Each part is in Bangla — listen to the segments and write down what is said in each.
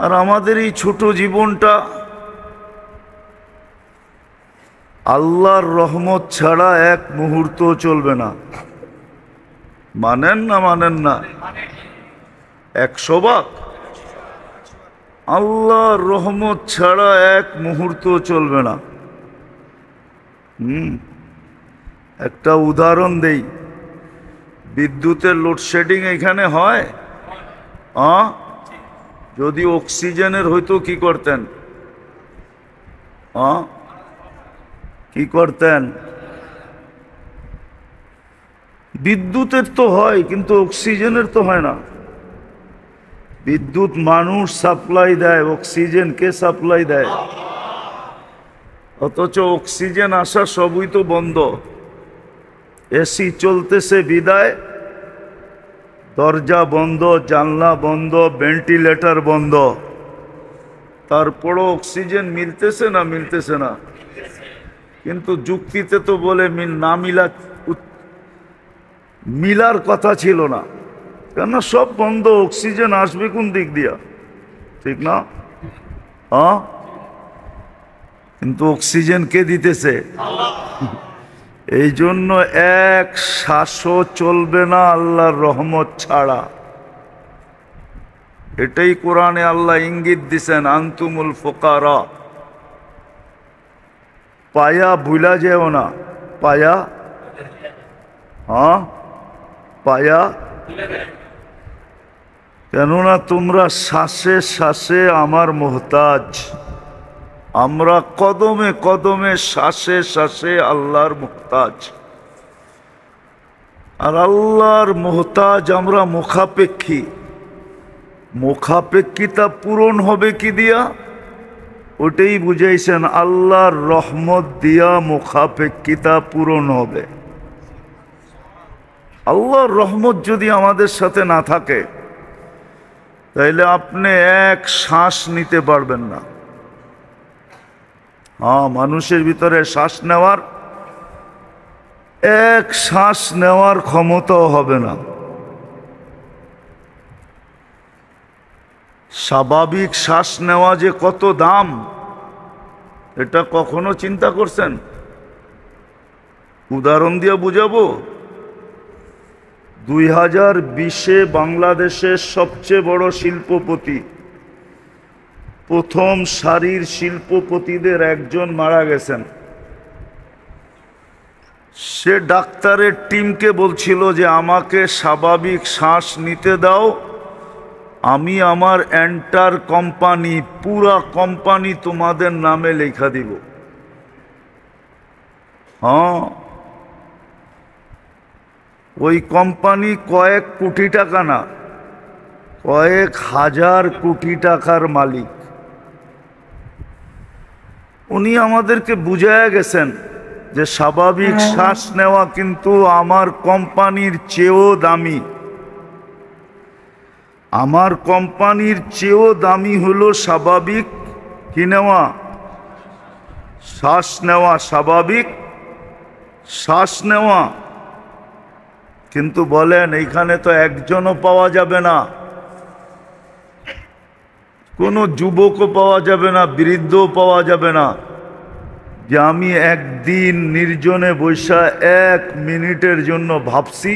আর আমাদের এই ছোট জীবনটা আল্লাহর রহমত ছাড়া এক মুহূর্ত চলবে না। মানেন না মানেন না? 100 ভাগ। আল্লাহর রহমত ছাড়া এক মুহূর্ত চলবে না। একটা উদাহরণ দেই। বিদ্যুতের লোডশেডিং এখানে হয়? যদি অক্সিজেনের হইতো কি করতেন? কি করতেন? বিদ্যুতের তো হয়, কিন্তু অক্সিজেনের তো হয় না। বিদ্যুৎ মানুষ সাপ্লাই দেয়, অক্সিজেন কে সাপ্লাই দেয়? অথচ অক্সিজেন আসা সবই তো বন্ধ। এসি চলতেছে বিদায়, দরজা বন্ধ, জানলা বন্ধ, ভেন্টিলেটর বন্ধ, তারপরও অক্সিজেন মিলতেছে না? মিলতেছে না। কিন্তু যুক্তিতে তো বলে মিলার কথা ছিল না, কেননা সব বন্ধ, অক্সিজেন আসবে কোন দিক দিয়া? ঠিক না? কিন্তু অক্সিজেন কে দিতেছে? এই জন্য এক শ্বাসও চলবে না আল্লাহর রহমত ছাড়া। এটাই কোরআনে আল্লাহ ইঙ্গিত দিছেন, আনতুমুল ফুকারা। পায়া ভুলা যেও না, পায়া পায়া, কেননা তোমরা শ্বাসে শ্বাসে আমার মোহতাজ। আমরা কদমে কদমে শ্বাসে শ্বাসে আল্লাহর মোহতাজ। আর আল্লাহর মোহতাজ আমরা মুখাপেক্ষী। মুখাপেক্ষিতা পূরণ হবে কি দিয়া? ওটাই বুঝাইছেন, আল্লাহর রহমত দিয়া মুখাপেক্ষিতা পূরণ হবে। আল্লাহর রহমত যদি আমাদের সাথে না থাকে, তাইলে আপনি এক শ্বাস নিতে পারবেন না। মানুষের ভিতরে শ্বাস নেওয়ার, এক শ্বাস নেওয়ার ক্ষমতাও হবে না। স্বাভাবিক শ্বাস নেওয়া যে কত দাম, এটা কখনো চিন্তা করছেন? উদাহরণ দিয়ে বুঝাবো। 2020-এ বাংলাদেশের সবচেয়ে বড় শিল্পপতি, প্রথম সারির শিল্পপতিদের একজন মারা গেছেন। সে ডাক্তারের টিমকে বলছিল যে আমাকে স্বাভাবিক শ্বাস নিতে দাও, আমি আমার এন্টার কোম্পানি, পুরা কোম্পানি তোমাদের নামে লেখা দিব। ওই কোম্পানি কয়েক কোটি টাকা না, কয়েক হাজার কোটি টাকার মালিক। উনি আমাদেরকে বুঝায়া গেছেন যে স্বাভাবিক শ্বাস নেওয়া কিন্তু আমার কোম্পানির চেয়েও দামি। আমার কোম্পানির চেয়েও দামি হলো স্বাভাবিক কি নেওয়া? শ্বাস নেওয়া, স্বাভাবিক শ্বাস নেওয়া। কিন্তু বলেন, এইখানে তো একজনও পাওয়া যাবে না, কোনো যুবকও পাওয়া যাবে না, বৃদ্ধও পাওয়া যাবে না, যে আমি একদিন নির্জনে বৈশা 1 মিনিটের জন্য ভাবছি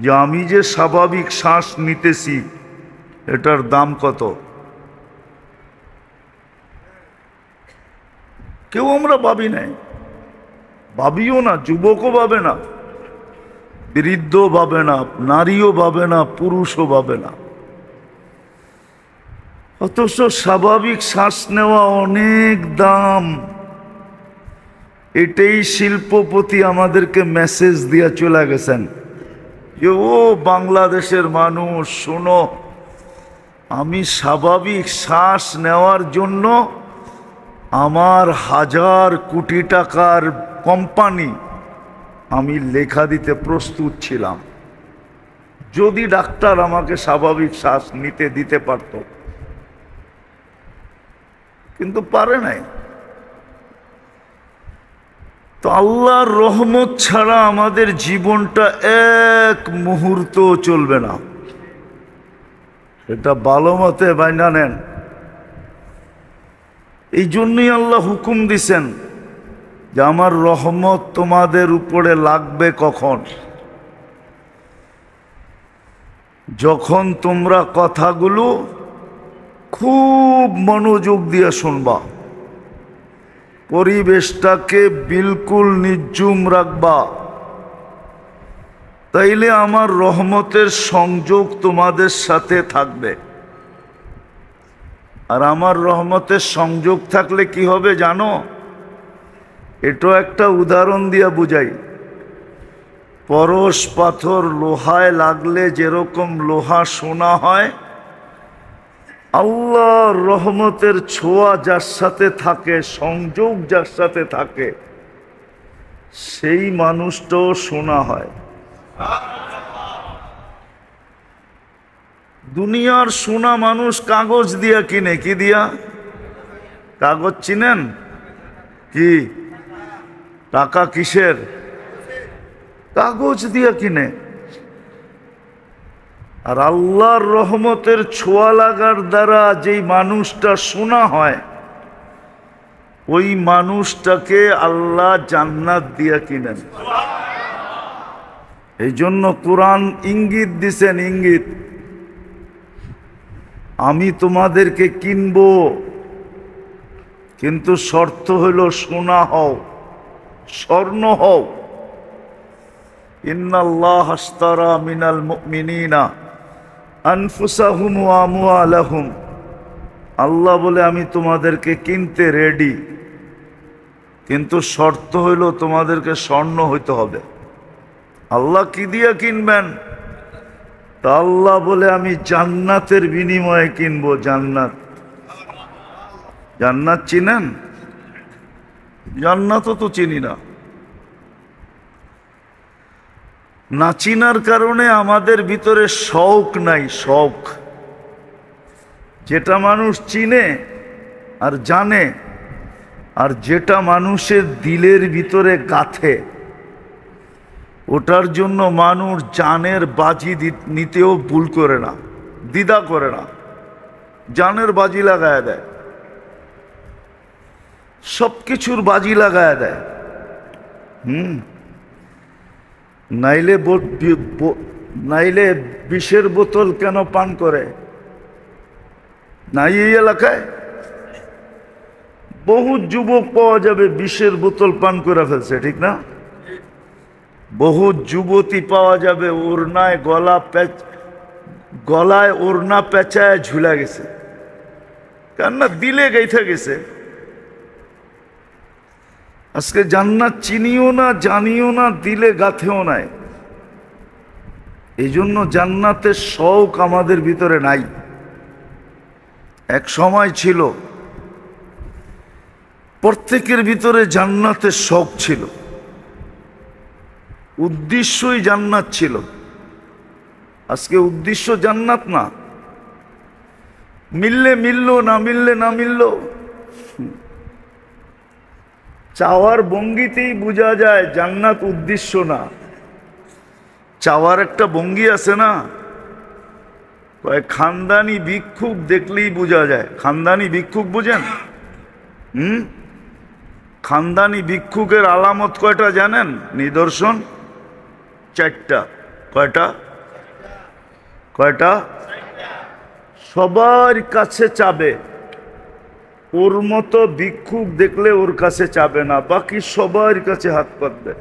যে আমি যে স্বাভাবিক শ্বাস নিতেছি এটার দাম কত। কেউ আমরা ভাবি নাই, ভাবিও না, যুবকও ভাবে না, বৃদ্ধ ভাবে না, নারীও ভাবে না, পুরুষও ভাবে না। অথচ স্বাভাবিক শ্বাস নেওয়া অনেক দাম। এটাই শিল্পপতি আমাদেরকে মেসেজ দিয়ে চলে গেছেন যে ও বাংলাদেশের মানুষ শোনো, আমি স্বাভাবিক শ্বাস নেওয়ার জন্য আমার 1000 কোটি টাকার কোম্পানি আমি লেখা দিতে প্রস্তুত ছিলাম, যদি ডাক্তার আমাকে স্বাভাবিক শ্বাস নিতে দিতে পারত। কিন্তু পারে নাই। তো আল্লাহর রহমত ছাড়া আমাদের জীবনটা এক মুহূর্ত চলবে না। এটা ভালো মতে বাইনা নেন। এই জন্যই আল্লাহ হুকুম দিছেন যে আমার রহমত তোমাদের উপরে লাগবে কখন? যখন তোমরা কথাগুলো খুব মনোযোগ দিয়ে শুনবা, পরিবেশটাকে বিলকুল নির্জুম রাখবা, তাইলে আমার রহমতের সংযোগ তোমাদের সাথে থাকবে। আর আমার রহমতের সংযোগ থাকলে কি হবে জানো? এটাও একটা উদাহরণ দিয়া বুঝাই। পরশ পাথর লোহায় লাগলে যেরকম লোহা সোনা হয়, আল্লাহর রহমতের ছোঁয়া যার সাথে থাকে, সংযোগ যার সাথে থাকে, সেই মানুষটাও সোনা হয়। দুনিয়ার সোনা মানুষ কাগজ দিয়া কিনে। কি দিয়া? কাগজ চিনেন? কি টাকা কিসের? কাগজ দিয়া কিনে। আর আল্লাহর রহমতের ছোঁয়া লাগার দ্বারা যেই মানুষটা সোনা হয়, ওই মানুষটাকে আল্লাহ জান্নাত দিয়া কিনেন। এই জন্য কোরআন ইঙ্গিত দিছেন, ইঙ্গিত, আমি তোমাদেরকে কিনবো, কিন্তু শর্ত হইল সোনা হও, স্বর্ণ হও। ইন্নাল্লাহ আশতারা মিনাল মুমিনিনা আনফুসাহুম ওয়া আমওয়ালাহুম। আল্লাহ বলে আমি তোমাদেরকে কিনতে রেডি, কিন্তু শর্ত হইল তোমাদেরকে স্বর্ণ হইতে হবে। আল্লাহ কি দিয়া কিনবেন? তা আল্লাহ বলে আমি জান্নাতের বিনিময়ে কিনবো। জান্নাত, জান্নাত চিনেন? জান্নাতও তো চিনি না। না চিনার কারণে আমাদের ভিতরে শৌক নাই। শৌক যেটা মানুষ চিনে আর জানে, আর যেটা মানুষের দিলের ভিতরে গাঁথে, ওটার জন্য মানুষ জানের বাজি নিতেও ভুল করে না, দ্বিধা করে না, জানের বাজি লাগায় দেয়, সবকিছুর বাজি লাগায় দেয়। নাইলে বিষের বোতল কেন পান করে? নাই এই এলাকায় বহু যুবক পাওয়া যাবে বিষের বোতল পান করে ফেলছে, ঠিক না? বহু যুবতী পাওয়া যাবে ওড়নায় গলায় ওড়না পেঁচায় ঝুলা গেছে, কেননা দিলে গাইথা গেছে। আজকে জান্নাত চিনিও না, জানিও না, দিলে গাথেও নাই। এই জন্য জান্নাতের শৌক আমাদের ভিতরে নাই। এক সময় ছিল প্রত্যেকের ভিতরে জান্নাতের শৌক ছিল, উদ্দেশ্যই জান্নাত ছিল। আজকে উদ্দেশ্য জান্নাত না, মিললে মিললো, না মিললে না মিললো। চাওয়ার ভঙ্গিতেই বোঝা যায় জান্নাত উদ্দেশ্য না। চাওয়ার একটা ভঙ্গি আছে না, খানদানি ভিক্ষুক দেখলেই বোঝা যায়। খানদানি ভিক্ষুক বুঝেন? খানদানি ভিক্ষুকের আলামত কয়টা জানেন? নিদর্শন চারটা। কয়টা? কয়টা? সবার কাছে চাবে, ওর মতো ভিক্ষুক দেখলে ওর কাছে চাবে না, বাকি সবার কাছে হাত পাতবে।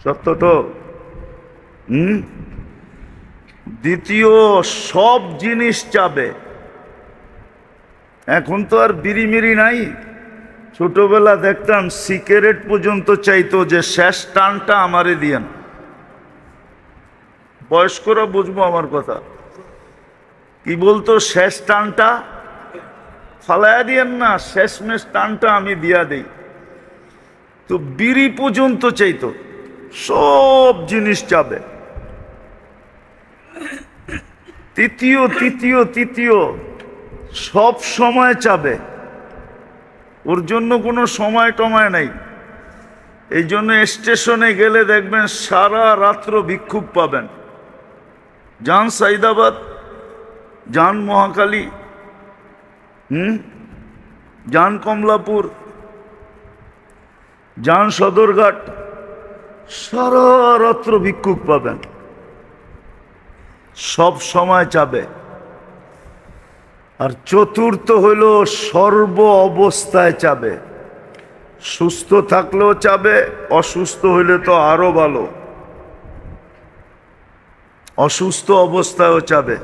সত্য তো? দ্বিতীয়, সব জিনিস চাবে। এখন তো আর বিড়ি মিড়ি নাই। ছোটবেলা দেখতাম সিগারেট পর্যন্ত চাইতো যে শেষ টানটা আমারে দিয়েন। বয়স্করা বুঝবো আমার কথা। কি বলতো? শেষ টানটা ফালায়া দিয়েন না, শেষমেশ টানটা আমি দিয়া দেই। তো বিড়ি পর্যন্ত চাইতো, সব জিনিস চাবে। তৃতীয় তৃতীয় তৃতীয় সব সময় চাবে, ওর জন্য কোনো সময় টময় নাই। এই জন্য স্টেশনে গেলে দেখবেন সারা রাত্র ভিক্ষুক পাবেন। যান সাইদাবাদ, যান মহাকালী, যান কমলাপুর, যান সদরঘাট, সারা রাত্র ভিক্ষুক পাবেন, সব সময় চাবে। আর চতুর্থ হইল সর্ব অবস্থায় চাবে, সুস্থ থাকলেও চাবে, অসুস্থ হইলে তো আরো ভালো, অসুস্থ অবস্থায়ও চাবে।